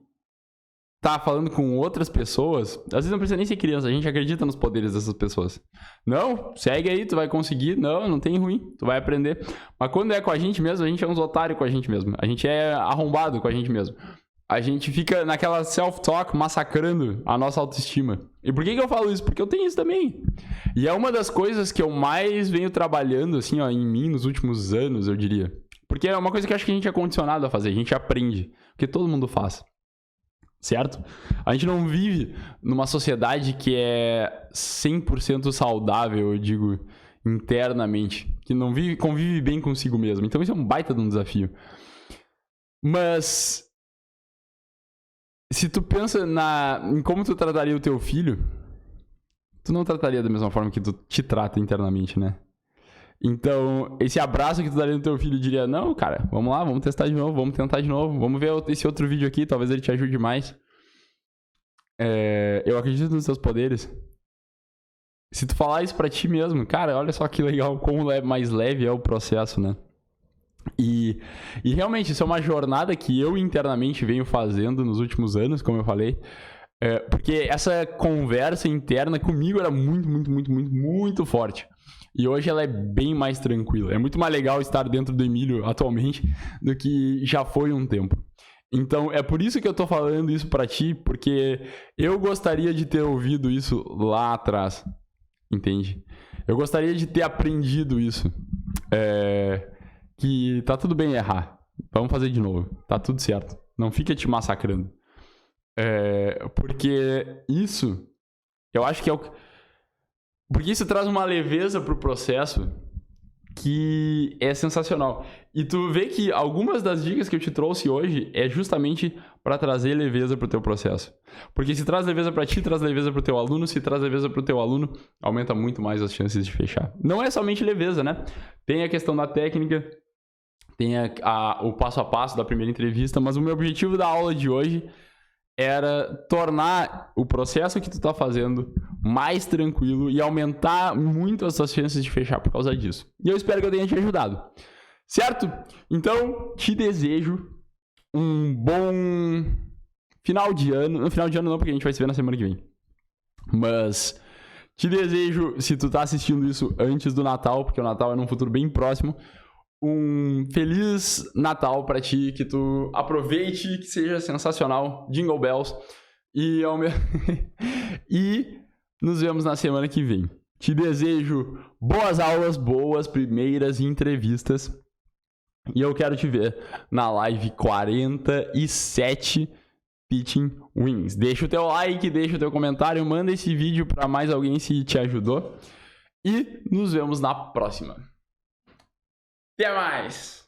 tá falando com outras pessoas, às vezes não precisa nem ser criança, a gente acredita nos poderes dessas pessoas. Não, segue aí, tu vai conseguir. Não tem ruim, tu vai aprender. Mas quando é com a gente mesmo, a gente é uns otários com a gente mesmo. A gente é arrombado com a gente mesmo. A gente fica naquela self-talk massacrando a nossa autoestima. E por que eu falo isso? Porque eu tenho isso também. E é uma das coisas que eu mais venho trabalhando, assim, ó, em mim nos últimos anos, eu diria. Porque é uma coisa que eu acho que a gente é condicionado a fazer, a gente aprende. Porque todo mundo faz. Certo? A gente não vive numa sociedade que é 100% saudável, eu digo, internamente. Que não convive bem consigo mesmo. Então isso é um baita de um desafio. Mas se tu pensa em como tu trataria o teu filho, tu não trataria da mesma forma que tu te trata internamente, né? Então, esse abraço que tu daria no teu filho diria: não, cara, vamos lá, vamos testar de novo, vamos tentar de novo, vamos ver esse outro vídeo aqui, talvez ele te ajude mais. Eu acredito nos teus poderes. Se tu falar isso pra ti mesmo, cara, olha só que legal, como mais leve é o processo, né? E realmente, isso é uma jornada que eu internamente venho fazendo nos últimos anos, como eu falei. Porque essa conversa interna comigo era muito, muito, muito, muito, muito forte. E hoje ela é bem mais tranquila. É muito mais legal estar dentro do Emílio atualmente do que já foi um tempo. Então, é por isso que eu tô falando isso pra ti, porque eu gostaria de ter ouvido isso lá atrás, entende? Eu gostaria de ter aprendido isso. Que tá tudo bem errar. Vamos fazer de novo. Tá tudo certo. Não fica te massacrando. Porque isso, eu acho que é o... Porque isso traz uma leveza pro processo que é sensacional. E tu vê que algumas das dicas que eu te trouxe hoje é justamente para trazer leveza pro teu processo. Porque se traz leveza para ti, traz leveza pro teu aluno. Se traz leveza pro teu aluno, aumenta muito mais as chances de fechar. Não é somente leveza, né? Tem a questão da técnica, tem o passo a passo da primeira entrevista, mas o meu objetivo da aula de hoje era tornar o processo que tu tá fazendo mais tranquilo e aumentar muito as suas chances de fechar por causa disso. E eu espero que eu tenha te ajudado. Certo? Então, te desejo um bom final de ano. No final de ano não, porque a gente vai se ver na semana que vem. Mas te desejo, se tu tá assistindo isso antes do Natal, porque o Natal é num futuro bem próximo, um feliz Natal pra ti, que tu aproveite, que seja sensacional, Jingle Bells, e nos vemos na semana que vem. Te desejo boas aulas, boas primeiras entrevistas, e eu quero te ver na live 47 Pitching Wins. Deixa o teu like, deixa o teu comentário, manda esse vídeo pra mais alguém se te ajudou, e nos vemos na próxima. Até mais!